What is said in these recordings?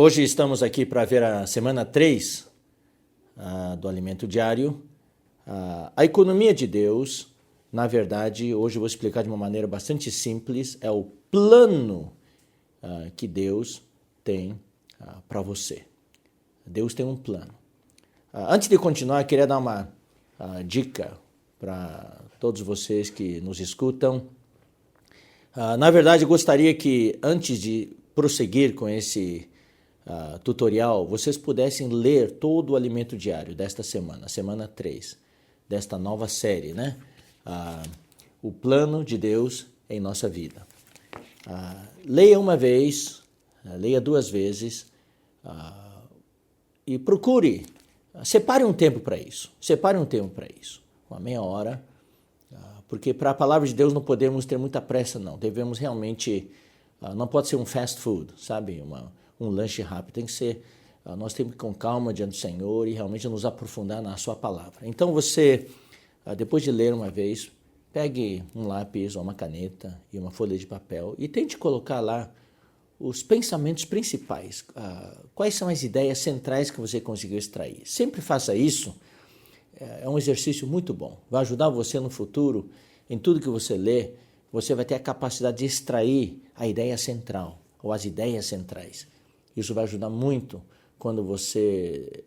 Hoje estamos aqui para ver a semana 3 do Alimento Diário. A economia de Deus, na verdade, hoje eu vou explicar de uma maneira bastante simples, é o plano que Deus tem para você. Deus tem um plano. Antes de continuar, eu queria dar uma dica para todos vocês que nos escutam. Na verdade, eu gostaria que, antes de prosseguir com esse tutorial, vocês pudessem ler todo o Alimento Diário desta semana, semana 3, desta nova série, né? O plano de Deus em nossa vida. Leia uma vez, leia 2 vezes e procure, separe um tempo para isso. Separe um tempo para isso, uma meia hora, porque para a palavra de Deus não podemos ter muita pressa, não. Devemos realmente, não pode ser um fast food, sabe? Um lanche rápido. Tem que ser, nós temos que ir com calma diante do Senhor e realmente nos aprofundar na sua palavra. Então você, depois de ler uma vez, pegue um lápis ou uma caneta e uma folha de papel e tente colocar lá os pensamentos principais. Quais são as ideias centrais que você conseguiu extrair? Sempre faça isso. É um exercício muito bom. Vai ajudar você no futuro, em tudo que você lê, você vai ter a capacidade de extrair a ideia central ou as ideias centrais. Isso vai ajudar muito quando você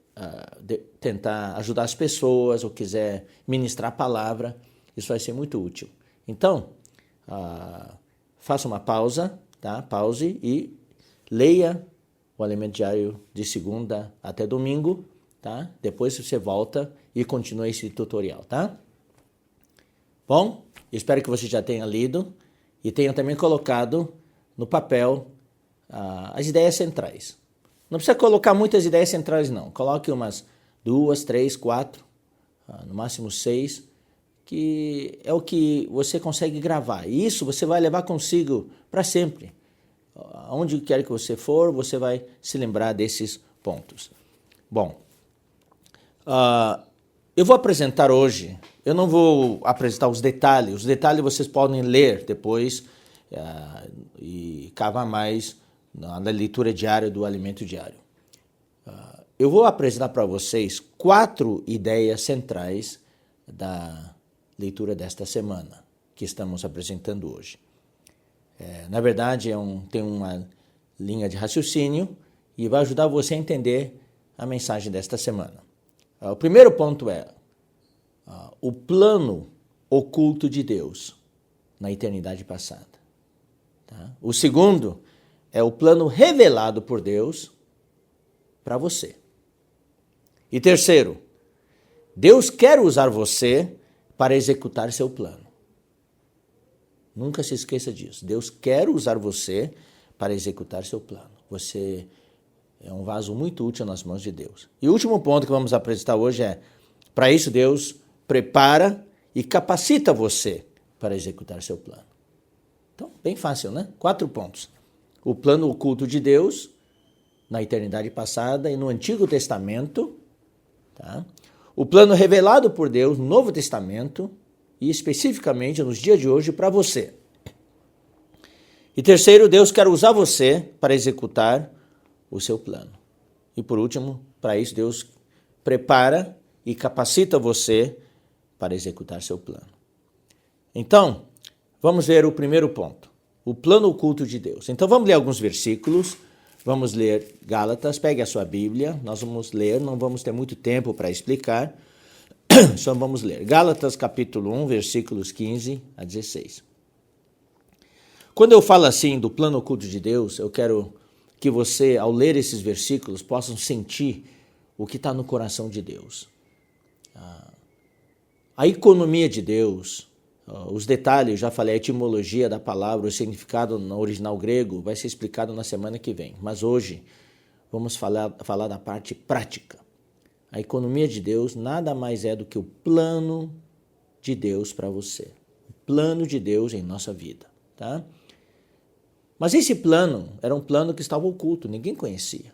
tentar ajudar as pessoas ou quiser ministrar a palavra. Isso vai ser muito útil. Então, faça uma pausa, tá? Pause e leia o Alimento Diário de segunda até domingo, tá? Depois você volta e continua esse tutorial, tá? Bom, espero que você já tenha lido e tenha também colocado no papel as ideias centrais. Não precisa colocar muitas ideias centrais, não. Coloque umas 2, 3, 4, no máximo 6, que é o que você consegue gravar. E isso você vai levar consigo para sempre. Aonde quer que você for, você vai se lembrar desses pontos. Bom, eu vou apresentar hoje, eu não vou apresentar os detalhes vocês podem ler depois e cavar mais na leitura diária do Alimento Diário. Eu vou apresentar para vocês 4 ideias centrais da leitura desta semana, que estamos apresentando hoje. Na verdade, tem uma linha de raciocínio e vai ajudar você a entender a mensagem desta semana. O primeiro ponto é o plano oculto de Deus na eternidade passada. Tá? O segundo é o plano revelado por Deus para você. E terceiro, Deus quer usar você para executar seu plano. Nunca se esqueça disso. Deus quer usar você para executar seu plano. Você é um vaso muito útil nas mãos de Deus. E o último ponto que vamos apresentar hoje é, para isso Deus prepara e capacita você para executar seu plano. Então, bem fácil, né? 4 pontos. O plano oculto de Deus na eternidade passada e no Antigo Testamento, tá? O plano revelado por Deus no Novo Testamento e especificamente nos dias de hoje para você. E terceiro, Deus quer usar você para executar o seu plano. E por último, para isso Deus prepara e capacita você para executar seu plano. Então, vamos ver o primeiro ponto, o plano oculto de Deus. Então vamos ler alguns versículos, vamos ler Gálatas, pegue a sua Bíblia, nós vamos ler, não vamos ter muito tempo para explicar, só vamos ler. Gálatas capítulo 1, versículos 15 a 16. Quando eu falo assim do plano oculto de Deus, eu quero que você, ao ler esses versículos, possa sentir o que está no coração de Deus. A economia de Deus, os detalhes, já falei, a etimologia da palavra, o significado no original grego, vai ser explicado na semana que vem. Mas hoje vamos falar da parte prática. A economia de Deus nada mais é do que o plano de Deus para você. O plano de Deus em nossa vida, tá? Mas esse plano era um plano que estava oculto, ninguém conhecia.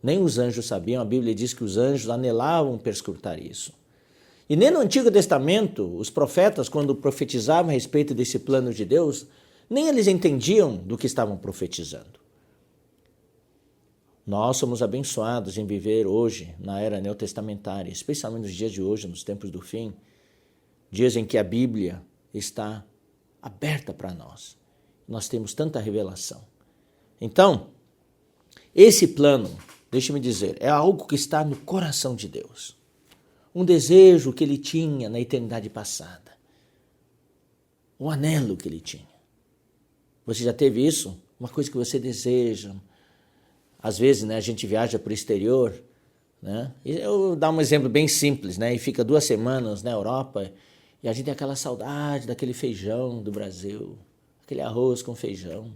Nem os anjos sabiam, a Bíblia diz que os anjos anelavam perscrutar isso. E nem no Antigo Testamento, os profetas, quando profetizavam a respeito desse plano de Deus, nem eles entendiam do que estavam profetizando. Nós somos abençoados em viver hoje na era neotestamentária, especialmente nos dias de hoje, nos tempos do fim, dias em que a Bíblia está aberta para nós. Nós temos tanta revelação. Então, esse plano, deixe-me dizer, é algo que está no coração de Deus. Um desejo que ele tinha na eternidade passada. Um anelo que ele tinha. Você já teve isso? Uma coisa que você deseja. Às vezes, né, a gente viaja para o exterior, né? E eu vou dar um exemplo bem simples, né? E fica 2 semanas na Europa e a gente tem aquela saudade daquele feijão do Brasil, aquele arroz com feijão.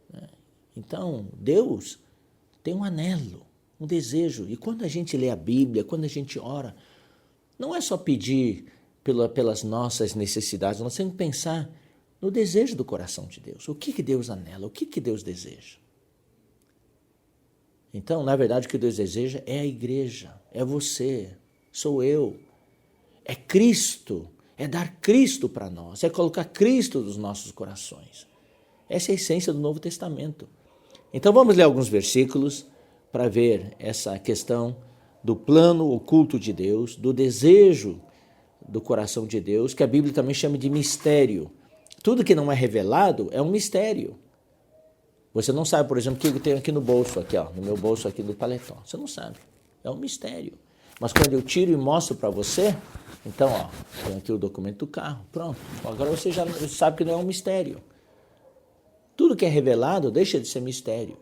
Né? Então, Deus tem um anelo, um desejo. E quando a gente lê a Bíblia, quando a gente ora, não é só pedir pelas nossas necessidades, nós temos que pensar no desejo do coração de Deus. O que Deus anela? O que Deus deseja? Então, na verdade, o que Deus deseja é a igreja, é você, sou eu, é Cristo, é dar Cristo para nós, é colocar Cristo nos nossos corações. Essa é a essência do Novo Testamento. Então, vamos ler alguns versículos para ver essa questão do plano oculto de Deus, do desejo do coração de Deus, que a Bíblia também chama de mistério. Tudo que não é revelado é um mistério. Você não sabe, por exemplo, o que eu tenho aqui no bolso, aqui, ó, no meu bolso aqui do paletó. Você não sabe. É um mistério. Mas quando eu tiro e mostro para você, então, ó, tem aqui o documento do carro. Pronto. Agora você já sabe que não é um mistério. Tudo que é revelado deixa de ser mistério.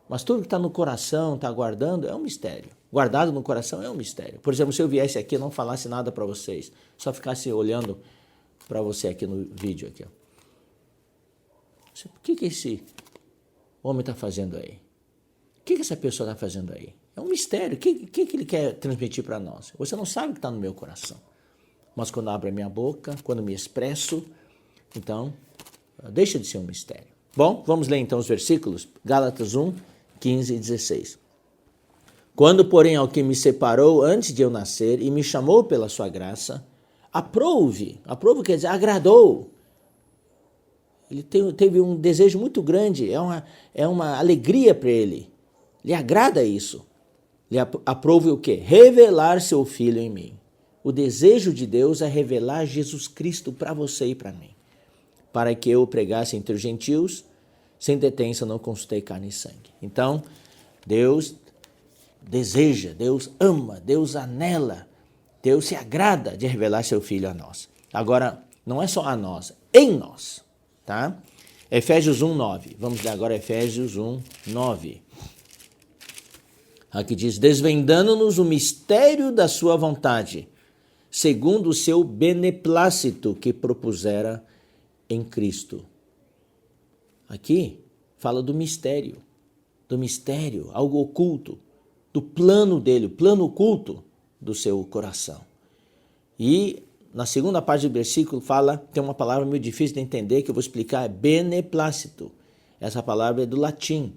Mas tudo que está no coração, está guardando, é um mistério. Guardado no coração é um mistério. Por exemplo, se eu viesse aqui e não falasse nada para vocês, só ficasse olhando para você aqui no vídeo, aqui, ó. O que esse homem está fazendo aí? O que essa pessoa está fazendo aí? É um mistério. O que ele quer transmitir para nós? Você não sabe o que está no meu coração. Mas quando abro a minha boca, quando me expresso, então, deixa de ser um mistério. Bom, vamos ler então os versículos. Gálatas 1, 15 e 16. Quando, porém, ao que me separou antes de eu nascer e me chamou pela sua graça, aprove quer dizer agradou. Ele teve um desejo muito grande, é uma alegria para ele. Lhe agrada isso. Lhe aprove o quê? Revelar seu Filho em mim. O desejo de Deus é revelar Jesus Cristo para você e para mim. Para que eu o pregasse entre os gentios, sem detença não consultei carne e sangue. Então, Deus deseja, Deus ama, Deus anela, Deus se agrada de revelar seu Filho a nós. Agora, não é só a nós, em nós. Tá? Efésios 1, 9. Vamos ler agora Efésios 1, 9. Aqui diz, desvendando-nos o mistério da sua vontade, segundo o seu beneplácito que propusera em Cristo. Aqui fala do mistério, algo oculto, do plano dele, o plano oculto do seu coração. E na segunda parte do versículo tem uma palavra meio difícil de entender, que eu vou explicar, é beneplácito. Essa palavra é do latim,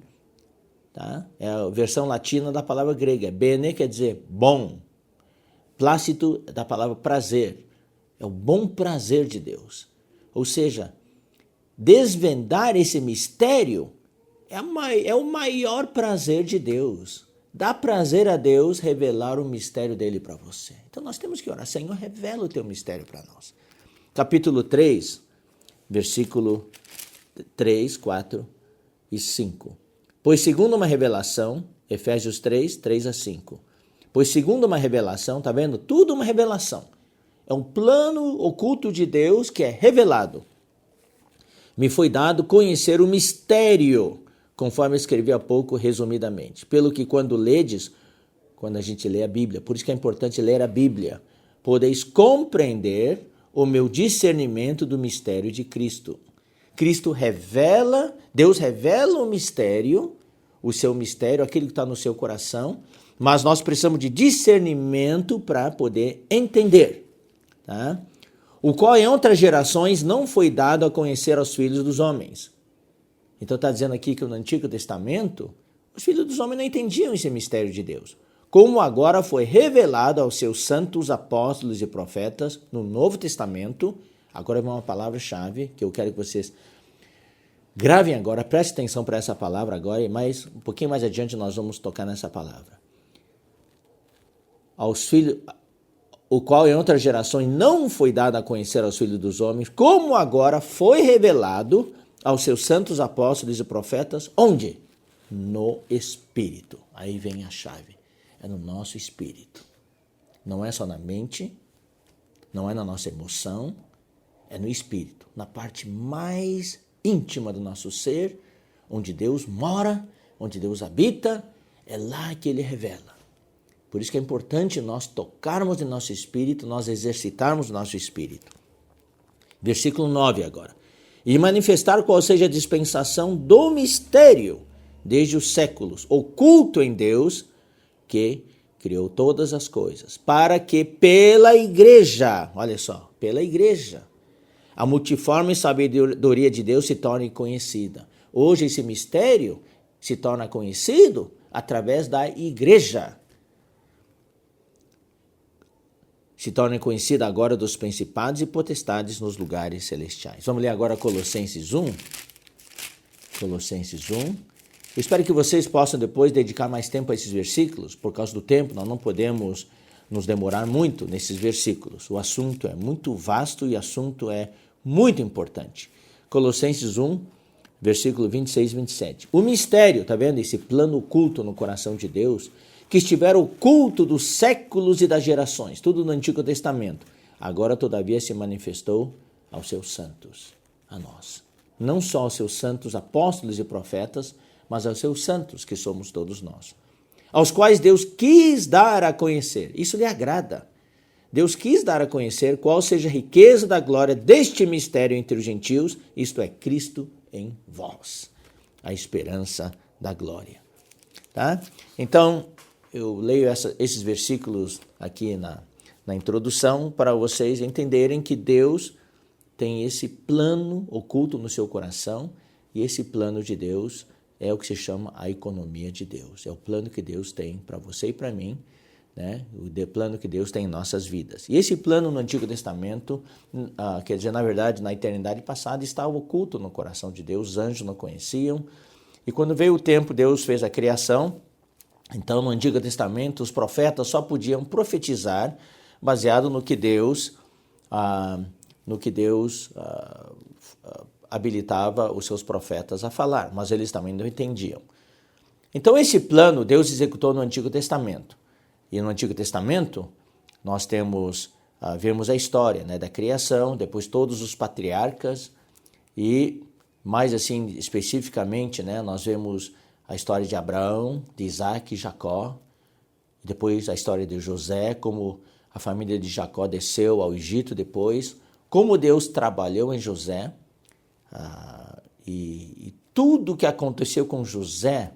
tá? É a versão latina da palavra grega. Bene quer dizer bom, plácito é da palavra prazer, é o bom prazer de Deus. Ou seja, desvendar esse mistério é o maior prazer de Deus. Dá prazer a Deus revelar o mistério dele para você. Então nós temos que orar, Senhor, revela o teu mistério para nós. Capítulo 3, versículo 3, 4 e 5. Pois segundo uma revelação, Efésios 3, 3 a 5. Pois segundo uma revelação, tá vendo? Tudo uma revelação. É um plano oculto de Deus que é revelado. Me foi dado conhecer o mistério, conforme eu escrevi há pouco resumidamente. Pelo que quando a gente lê a Bíblia, por isso que é importante ler a Bíblia, podeis compreender o meu discernimento do mistério de Cristo. Deus revela o mistério, o seu mistério, aquilo que está no seu coração, mas nós precisamos de discernimento para poder entender, tá? O qual em outras gerações não foi dado a conhecer aos filhos dos homens. Então está dizendo aqui que no Antigo Testamento, os filhos dos homens não entendiam esse mistério de Deus. Como agora foi revelado aos seus santos apóstolos e profetas no Novo Testamento, agora vem uma palavra-chave que eu quero que vocês Gravem agora, preste atenção para essa palavra agora, e um pouquinho mais adiante nós vamos tocar nessa palavra. Aos filhos, o qual em outras gerações não foi dado a conhecer aos filhos dos homens, como agora foi revelado aos seus santos apóstolos e profetas, onde? No Espírito. Aí vem a chave, é no nosso espírito. Não é só na mente, não é na nossa emoção, é no espírito, na parte mais íntima do nosso ser, onde Deus mora, onde Deus habita, é lá que Ele revela. Por isso que é importante nós tocarmos em nosso espírito, nós exercitarmos o nosso espírito. Versículo 9 agora. E manifestar qual seja a dispensação do mistério, desde os séculos, oculto em Deus, que criou todas as coisas, para que pela igreja, olha só, pela igreja, a multiforme sabedoria de Deus se torne conhecida. Hoje esse mistério se torna conhecido através da igreja. Se torna conhecida agora dos principados e potestades nos lugares celestiais. Vamos ler agora Colossenses 1. Colossenses 1. Eu espero que vocês possam depois dedicar mais tempo a esses versículos. Por causa do tempo, nós não podemos nos demorar muito nesses versículos. O assunto é muito vasto e o assunto é muito importante. Colossenses 1, versículo 26 e 27. O mistério, está vendo? Esse plano oculto no coração de Deus, que estiver oculto dos séculos e das gerações, tudo no Antigo Testamento, agora todavia se manifestou aos seus santos, a nós. Não só aos seus santos apóstolos e profetas, mas aos seus santos, que somos todos nós, aos quais Deus quis dar a conhecer. Isso lhe agrada. Deus quis dar a conhecer qual seja a riqueza da glória deste mistério entre os gentios, isto é, Cristo em vós, a esperança da glória. Tá? Então, eu leio esses versículos aqui na introdução para vocês entenderem que Deus tem esse plano oculto no seu coração, e esse plano de Deus é o que se chama a economia de Deus. É o plano que Deus tem para você e para mim, né? O plano que Deus tem em nossas vidas. E esse plano no Antigo Testamento, quer dizer, na verdade, na eternidade passada, estava oculto no coração de Deus, os anjos não conheciam. E quando veio o tempo, Deus fez a criação. Então, no Antigo Testamento, os profetas só podiam profetizar baseado no que Deus habilitava os seus profetas a falar, mas eles também não entendiam. Então, esse plano Deus executou no Antigo Testamento. E no Antigo Testamento, nós vemos a história, né, da criação, depois todos os patriarcas, e mais assim, especificamente, né, nós vemos a história de Abraão, de Isaac e Jacó, depois a história de José, como a família de Jacó desceu ao Egito depois, como Deus trabalhou em José, e tudo o que aconteceu com José,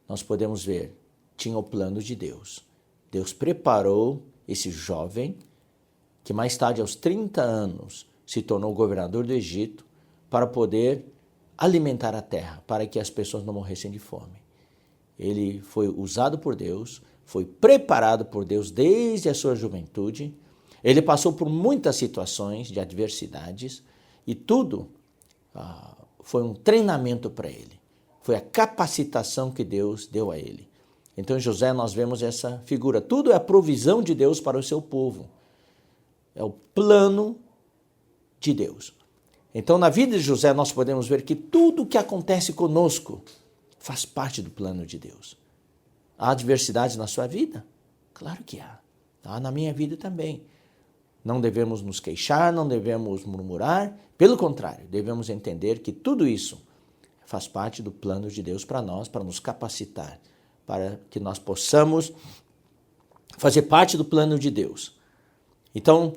nós podemos ver, tinha o plano de Deus. Deus preparou esse jovem, que mais tarde, aos 30 anos, se tornou governador do Egito, para poder alimentar a terra, para que as pessoas não morressem de fome. Ele foi usado por Deus, foi preparado por Deus desde a sua juventude. Ele passou por muitas situações de adversidades e tudo foi um treinamento para ele. Foi a capacitação que Deus deu a ele. Então, em José, nós vemos essa figura. Tudo é a provisão de Deus para o seu povo. É o plano de Deus. Então, na vida de José, nós podemos ver que tudo o que acontece conosco faz parte do plano de Deus. Há adversidades na sua vida? Claro que há. Há na minha vida também. Não devemos nos queixar, não devemos murmurar. Pelo contrário, devemos entender que tudo isso faz parte do plano de Deus para nós, para nos capacitar, para que nós possamos fazer parte do plano de Deus. Então,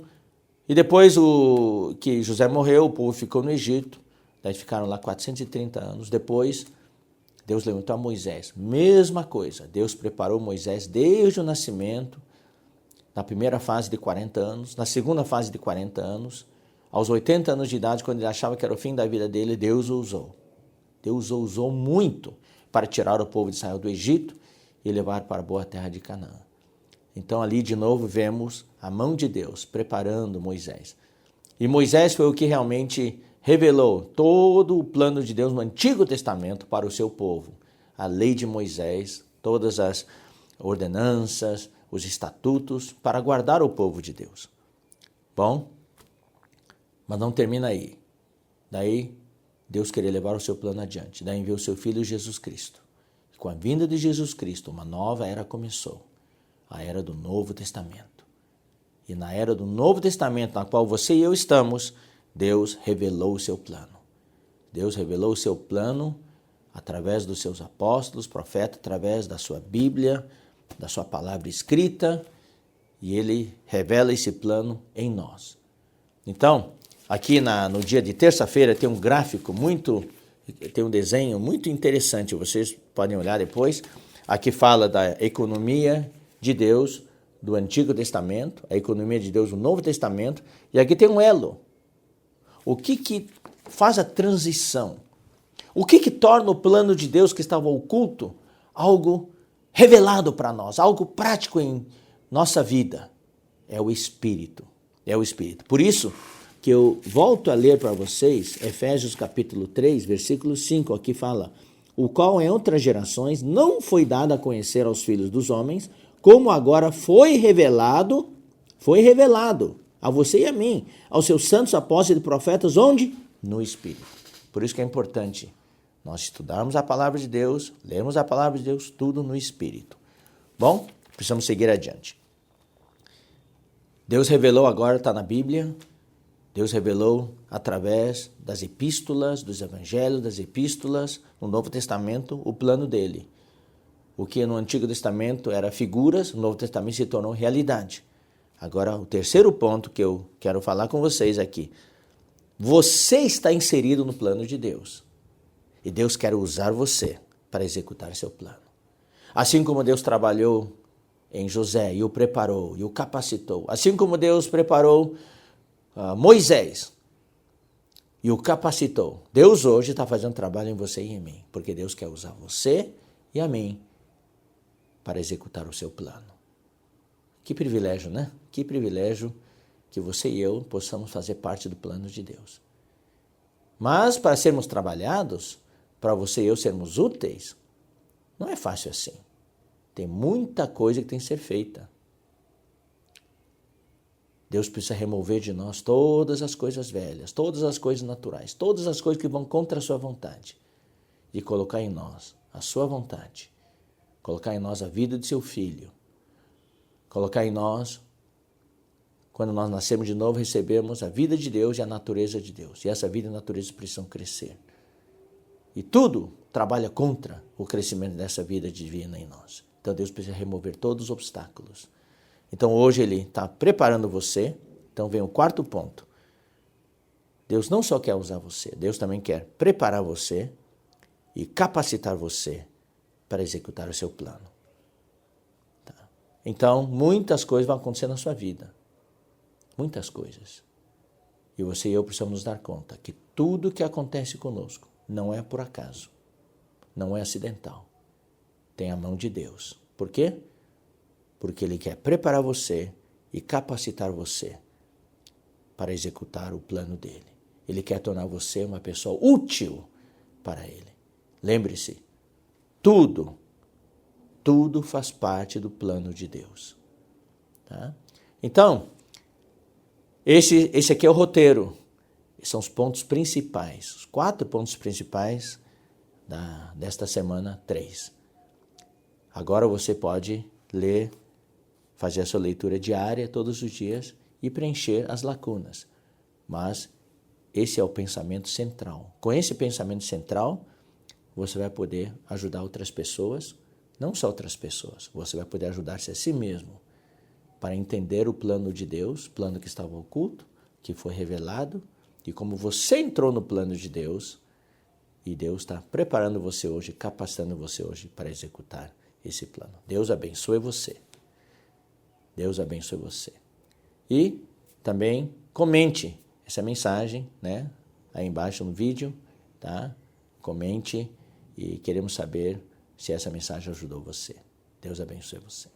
e depois que José morreu, o povo ficou no Egito, daí ficaram lá 430 anos. Depois, Deus levantou a Moisés. Mesma coisa, Deus preparou Moisés desde o nascimento, na primeira fase de 40 anos, na segunda fase de 40 anos, aos 80 anos de idade, quando ele achava que era o fim da vida dele, Deus o usou. Deus o usou muito para tirar o povo de Israel do Egito e levar para a boa terra de Canaã. Então ali de novo vemos a mão de Deus preparando Moisés. E Moisés foi o que realmente revelou todo o plano de Deus no Antigo Testamento para o seu povo. A lei de Moisés, todas as ordenanças, os estatutos para guardar o povo de Deus. Bom, mas não termina aí. Daí, Deus queria levar o seu plano adiante. Daí enviou o seu Filho Jesus Cristo. E com a vinda de Jesus Cristo, uma nova era começou. A era do Novo Testamento. E na era do Novo Testamento, na qual você e eu estamos, Deus revelou o seu plano. Deus revelou o seu plano através dos seus apóstolos, profetas, através da sua Bíblia, da sua palavra escrita, e ele revela esse plano em nós. Então, aqui no dia de terça-feira tem um gráfico tem um desenho muito interessante, vocês podem olhar depois. Aqui fala da economia de Deus do Antigo Testamento, a economia de Deus do Novo Testamento, e aqui tem um elo. O que faz a transição? O que torna o plano de Deus que estava oculto algo revelado para nós, algo prático em nossa vida? É o Espírito. É o Espírito. Por isso que eu volto a ler para vocês Efésios capítulo 3, versículo 5, aqui fala: o qual em outras gerações não foi dado a conhecer aos filhos dos homens, como agora foi revelado a você e a mim, aos seus santos apóstolos e profetas, onde? No Espírito. Por isso que é importante nós estudarmos a palavra de Deus, lermos a palavra de Deus, tudo no Espírito. Bom, precisamos seguir adiante. Deus revelou agora, está na Bíblia, Deus revelou através das epístolas, dos evangelhos, das epístolas, no Novo Testamento, o plano dele. O que no Antigo Testamento era figuras, no Novo Testamento se tornou realidade. Agora, o terceiro ponto que eu quero falar com vocês aqui. Você está inserido no plano de Deus. E Deus quer usar você para executar seu plano. Assim como Deus trabalhou em José e o preparou e o capacitou. Assim como Deus preparou Moisés e o capacitou. Deus hoje está fazendo trabalho em você e em mim. Porque Deus quer usar você e a mim para executar o seu plano. Que privilégio, né? Que privilégio que você e eu possamos fazer parte do plano de Deus. Mas para sermos trabalhados, para você e eu sermos úteis, não é fácil assim. Tem muita coisa que tem que ser feita. Deus precisa remover de nós todas as coisas velhas, todas as coisas naturais, todas as coisas que vão contra a sua vontade, e colocar em nós a sua vontade, colocar em nós a vida de seu filho, colocar em nós, quando nós nascemos de novo, recebemos a vida de Deus e a natureza de Deus. E essa vida e a natureza precisam crescer. E tudo trabalha contra o crescimento dessa vida divina em nós. Então Deus precisa remover todos os obstáculos. Então hoje Ele está preparando você. Então vem o quarto ponto. Deus não só quer usar você, Deus também quer preparar você e capacitar você para executar o seu plano. Tá? Então muitas coisas vão acontecer na sua vida. Muitas coisas. E você e eu precisamos nos dar conta que tudo que acontece conosco não é por acaso, não é acidental. Tem a mão de Deus. Por quê? Porque Ele quer preparar você e capacitar você para executar o plano dEle. Ele quer tornar você uma pessoa útil para Ele. Lembre-se, tudo faz parte do plano de Deus. Tá? Então, esse aqui é o roteiro. Esses são os pontos principais, os 4 pontos principais desta semana 3. Agora você pode ler, fazer a sua leitura diária todos os dias e preencher as lacunas. Mas esse é o pensamento central. Com esse pensamento central, você vai poder ajudar outras pessoas, não só outras pessoas, você vai poder ajudar-se a si mesmo para entender o plano de Deus, plano que estava oculto, que foi revelado, e como você entrou no plano de Deus, e Deus está preparando você hoje, capacitando você hoje para executar esse plano. Deus abençoe você. Deus abençoe você. E também comente essa mensagem, né? Aí embaixo no vídeo, tá? Comente e queremos saber se essa mensagem ajudou você. Deus abençoe você.